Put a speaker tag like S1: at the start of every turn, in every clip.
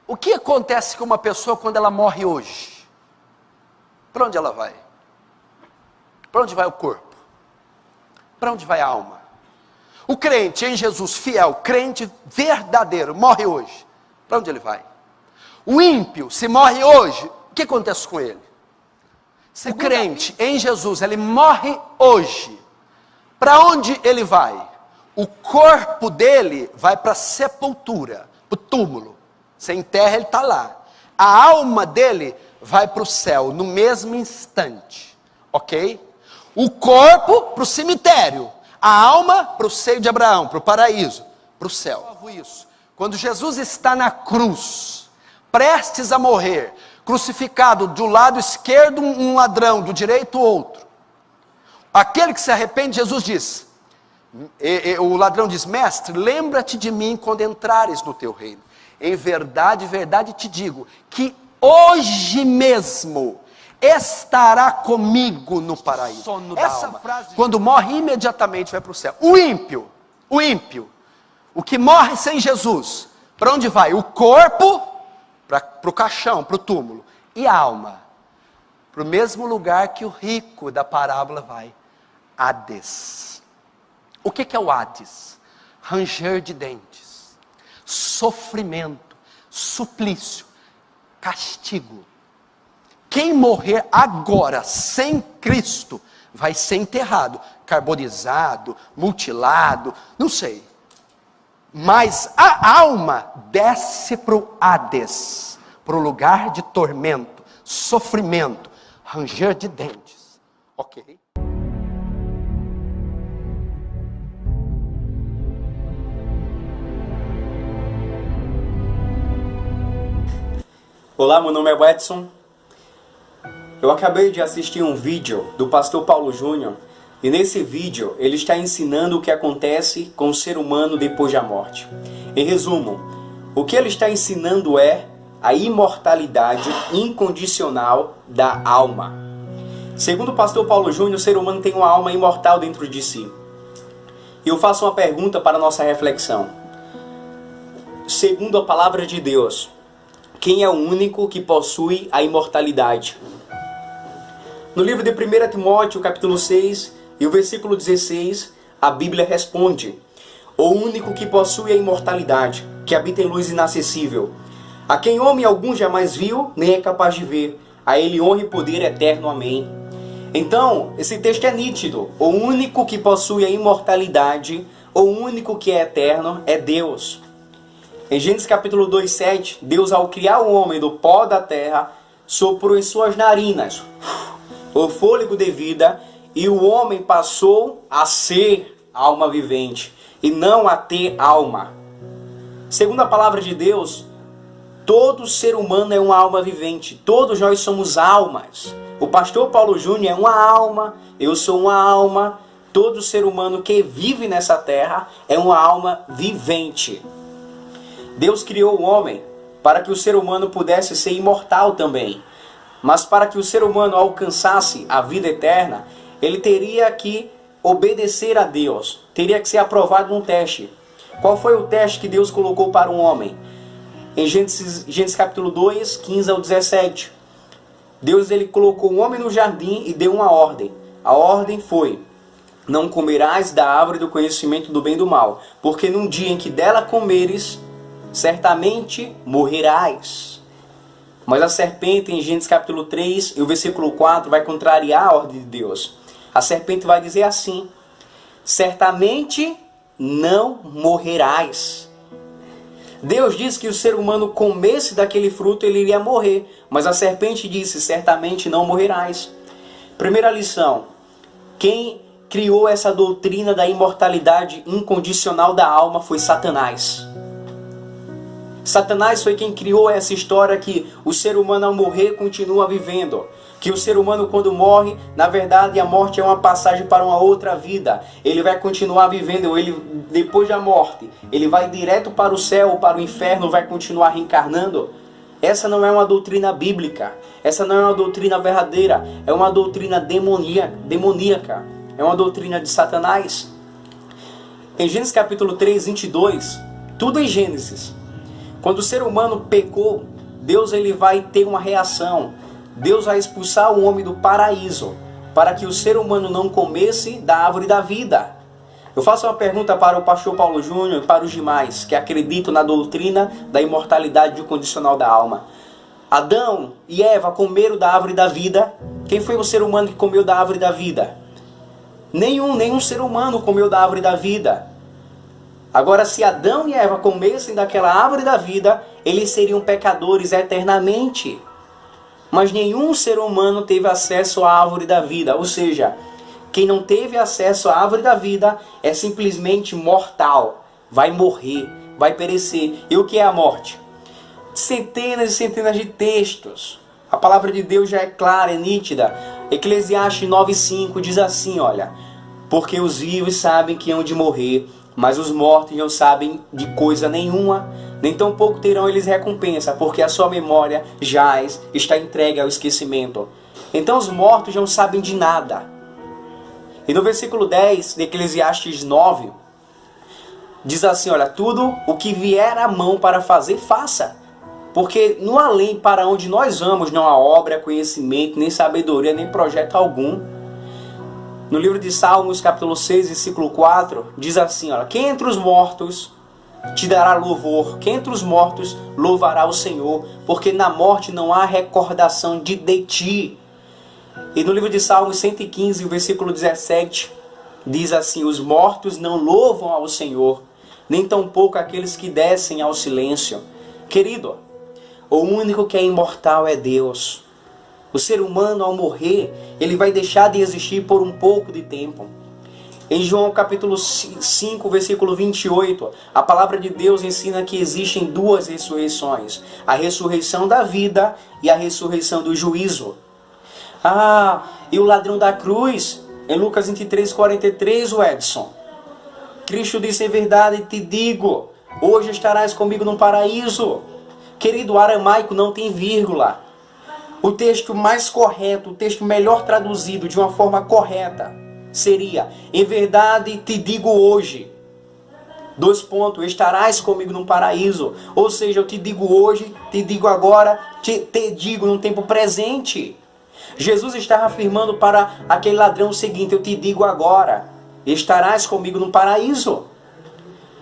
S1: O que acontece com uma pessoa quando ela morre hoje? Para onde ela vai? Para onde vai o corpo? Para onde vai a alma? O crente em Jesus, fiel, crente verdadeiro, morre hoje. Para onde ele vai? O ímpio, se morre hoje, o que acontece com ele? O crente em Jesus, ele morre hoje. Para onde ele vai? O corpo dele vai para a sepultura, para o túmulo. Se enterra, ele está lá. A alma dele vai para o céu, no mesmo instante. Ok? O corpo para o cemitério. A alma para o seio de Abraão, para o paraíso, para o céu. Quando Jesus está na cruz, prestes a morrer, crucificado, do lado esquerdo um ladrão, do direito outro. Aquele que se arrepende, Jesus diz, o ladrão diz, mestre, lembra-te de mim quando entrares no teu reino. Em verdade, verdade te digo, que hoje mesmo estará comigo no paraíso. Essa frase, quando morre, imediatamente vai para o céu. O ímpio, o que morre sem Jesus, para onde vai? O corpo, para o caixão, para o túmulo. E a alma? Para o mesmo lugar que o rico da parábola vai. Hades. O que é o Hades? Ranger de dentes, sofrimento, suplício, castigo. Quem morrer agora sem Cristo vai ser enterrado, carbonizado, mutilado, não sei. Mas a alma desce para o Hades, para o lugar de tormento, sofrimento, ranger de dentes. Ok?
S2: Olá, meu nome é Edson. Eu acabei de assistir um vídeo do pastor Paulo Júnior e nesse vídeo ele está ensinando o que acontece com o ser humano depois da morte. Em resumo, o que ele está ensinando é a imortalidade incondicional da alma. Segundo o pastor Paulo Júnior, o ser humano tem uma alma imortal dentro de si. E eu faço uma pergunta para a nossa reflexão. Segundo a palavra de Deus, quem é o único que possui a imortalidade? No livro de 1 Timóteo, capítulo 6, e o versículo 16, a Bíblia responde: o único que possui a imortalidade, que habita em luz inacessível, a quem homem algum jamais viu, nem é capaz de ver, a ele honra e poder eterno. Amém. Então, esse texto é nítido. O único que possui a imortalidade, o único que é eterno, é Deus. Em Gênesis capítulo 2:7, Deus, ao criar o homem do pó da terra, soprou em suas narinas o fôlego de vida, e o homem passou a ser alma vivente, e não a ter alma. Segundo a palavra de Deus, todo ser humano é uma alma vivente, todos nós somos almas. O pastor Paulo Júnior é uma alma, eu sou uma alma, todo ser humano que vive nessa terra é uma alma vivente. Deus criou o homem para que o ser humano pudesse ser imortal também. Mas para que o ser humano alcançasse a vida eterna, ele teria que obedecer a Deus. Teria que ser aprovado num teste. Qual foi o teste que Deus colocou para um homem? Em Gênesis capítulo 2, 15 ao 17. Deus ele colocou o homem no jardim e deu uma ordem. A ordem foi: não comerás da árvore do conhecimento do bem e do mal, porque num dia em que dela comeres, certamente morrerás. Mas a serpente, em Gênesis capítulo 3, e o versículo 4, vai contrariar a ordem de Deus. A serpente vai dizer assim: certamente não morrerás. Deus disse que o ser humano comesse daquele fruto, ele iria morrer. Mas a serpente disse: certamente não morrerás. Primeira lição: quem criou essa doutrina da imortalidade incondicional da alma foi Satanás. Satanás foi quem criou essa história que o ser humano ao morrer continua vivendo. Que o ser humano quando morre, na verdade a morte é uma passagem para uma outra vida. Ele vai continuar vivendo, ele depois da morte, ele vai direto para o céu ou para o inferno, vai continuar reencarnando. Essa não é uma doutrina bíblica, essa não é uma doutrina verdadeira, é uma doutrina demoníaca, é uma doutrina de Satanás. Em Gênesis capítulo 3, 22, tudo em Gênesis, Quando o ser humano pecou, Deus ele vai ter uma reação. Deus vai expulsar o homem do paraíso, para que o ser humano não comesse da árvore da vida. Eu faço uma pergunta para o pastor Paulo Júnior e para os demais que acreditam na doutrina da imortalidade condicional da alma. Adão e Eva comeram da árvore da vida. Quem foi o ser humano que comeu da árvore da vida? Nenhum ser humano comeu da árvore da vida. Agora, se Adão e Eva comessem daquela árvore da vida, eles seriam pecadores eternamente. Mas nenhum ser humano teve acesso à árvore da vida. Ou seja, quem não teve acesso à árvore da vida é simplesmente mortal. Vai morrer, vai perecer. E o que é a morte? Centenas e centenas de textos. A palavra de Deus já é clara, é nítida. Eclesiastes 9:5 diz assim, olha: porque os vivos sabem que hão de morrer, mas os mortos não sabem de coisa nenhuma, nem tampouco terão eles recompensa, porque a sua memória jaz, está entregue ao esquecimento. Então os mortos não sabem de nada. E no versículo 10 de Eclesiastes 9, diz assim, olha: tudo o que vier à mão para fazer, faça. Porque no além para onde nós vamos não há obra, conhecimento, nem sabedoria, nem projeto algum. No livro de Salmos, capítulo 6, versículo 4, diz assim, olha: quem entre os mortos te dará louvor? Quem entre os mortos louvará o Senhor? Porque na morte não há recordação de ti. E no livro de Salmos 115, versículo 17, diz assim: os mortos não louvam ao Senhor, nem tampouco aqueles que descem ao silêncio. Querido, o único que é imortal é Deus. O ser humano, ao morrer, ele vai deixar de existir por um pouco de tempo. Em João capítulo 5, versículo 28, a palavra de Deus ensina que existem duas ressurreições: a ressurreição da vida e a ressurreição do juízo. E o ladrão da cruz, em Lucas 23, 43, o Edson. Cristo disse: em verdade te digo, hoje estarás comigo no paraíso. Querido, o aramaico não tem vírgula. O texto mais correto, o texto melhor traduzido de uma forma correta seria: em verdade te digo hoje. Estarás comigo no paraíso. Ou seja, eu te digo hoje, te digo agora, te digo no tempo presente. Jesus estava afirmando para aquele ladrão o seguinte: eu te digo agora, estarás comigo no paraíso.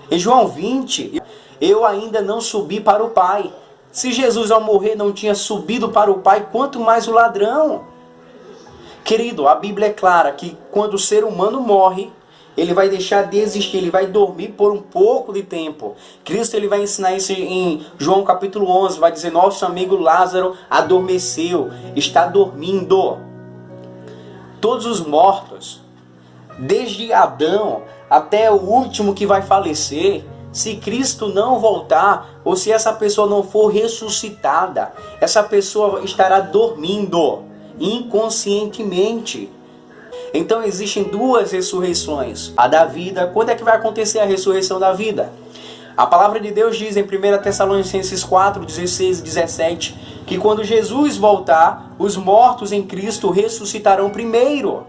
S2: Em João 20, eu ainda não subi para o Pai. Se Jesus ao morrer não tinha subido para o Pai, quanto mais o ladrão? Querido, a Bíblia é clara que quando o ser humano morre, ele vai deixar de existir, ele vai dormir por um pouco de tempo. Cristo ele vai ensinar isso em João capítulo 11, vai dizer: nosso amigo Lázaro adormeceu, está dormindo. Todos os mortos, desde Adão até o último que vai falecer, se Cristo não voltar, ou se essa pessoa não for ressuscitada, essa pessoa estará dormindo inconscientemente. Então existem duas ressurreições. A da vida. Quando é que vai acontecer a ressurreição da vida? A palavra de Deus diz em 1 Tessalonicenses 4, 16 e 17, que quando Jesus voltar, os mortos em Cristo ressuscitarão primeiro.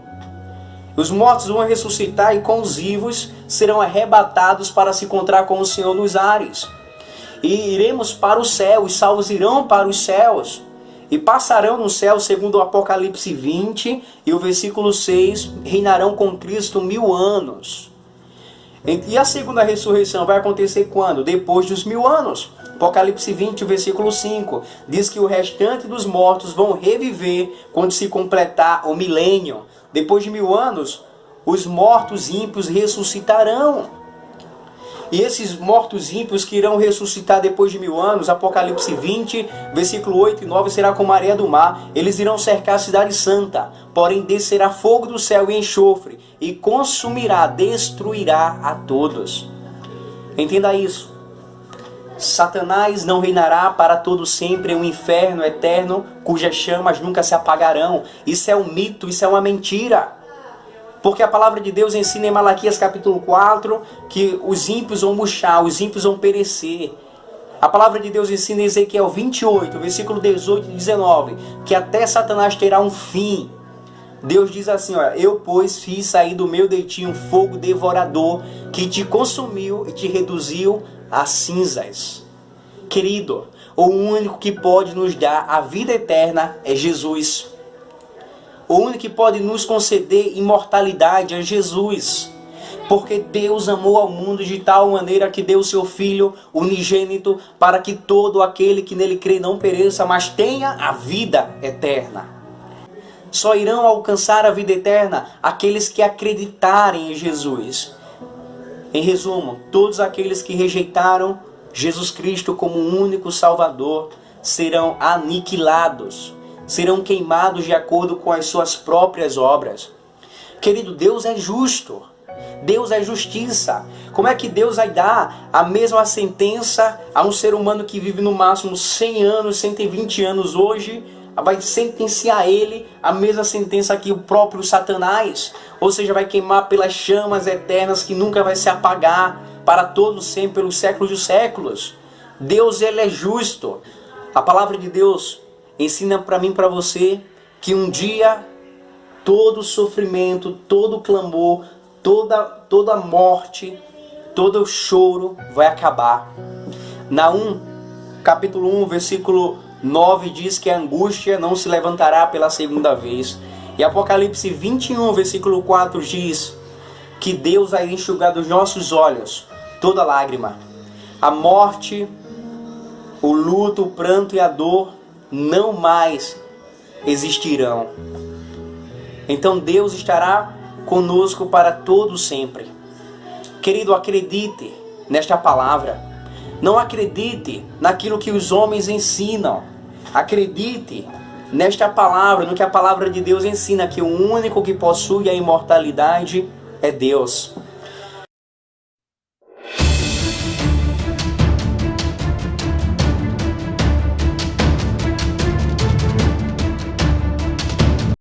S2: Os mortos vão ressuscitar e com os vivos serão arrebatados para se encontrar com o Senhor nos ares. E iremos para o céu, os salvos irão para os céus. E passarão no céu, segundo o Apocalipse 20 e o versículo 6, reinarão com Cristo 1000 anos. E a segunda ressurreição vai acontecer quando? Depois dos 1000 anos. Apocalipse 20, versículo 5, diz que o restante dos mortos vão reviver quando se completar o milênio. Depois de 1000 anos, os mortos ímpios ressuscitarão. E esses mortos ímpios que irão ressuscitar depois de 1000 anos, Apocalipse 20, versículo 8 e 9, será como a areia do mar. Eles irão cercar a cidade santa, porém descerá fogo do céu e enxofre, e consumirá, destruirá a todos. Entenda isso. Satanás não reinará para todo sempre em um inferno eterno, cujas chamas nunca se apagarão. Isso é um mito, isso é uma mentira. Porque a palavra de Deus ensina em Malaquias capítulo 4 que os ímpios vão murchar, os ímpios vão perecer. A palavra de Deus ensina em Ezequiel 28, versículo 18 e 19, que até Satanás terá um fim. Deus diz assim, olha: eu, pois, fiz sair do meio de ti um fogo devorador, que te consumiu e te reduziu a cinzas. Querido, o único que pode nos dar a vida eterna é Jesus. O único que pode nos conceder imortalidade é Jesus. Porque Deus amou ao mundo de tal maneira que deu o seu Filho unigênito para que todo aquele que nele crê não pereça, mas tenha a vida eterna. Só irão alcançar a vida eterna aqueles que acreditarem em Jesus. Em resumo, todos aqueles que rejeitaram Jesus Cristo como o único Salvador serão aniquilados, serão queimados de acordo com as suas próprias obras. Querido, Deus é justo. Deus é justiça. Como é que Deus vai dar a mesma sentença a um ser humano que vive no máximo 100 anos, 120 anos hoje? Vai sentenciar ele a mesma sentença que o próprio Satanás? Ou seja, vai queimar pelas chamas eternas que nunca vai se apagar para todos sempre, pelos séculos dos séculos. Deus, ele é justo. A palavra de Deus ensina para mim e para você que um dia todo sofrimento, todo clamor, toda morte, todo choro vai acabar. Naum, capítulo 1, versículo 9 diz que a angústia não se levantará pela segunda vez. E Apocalipse 21, versículo 4 diz que Deus vai enxugar dos nossos olhos toda lágrima. A morte, o luto, o pranto e a dor não mais existirão. Então Deus estará conosco para todo sempre. Querido, acredite nesta palavra. Não acredite naquilo que os homens ensinam. Acredite nesta palavra, no que a palavra de Deus ensina, que o único que possui a imortalidade é Deus.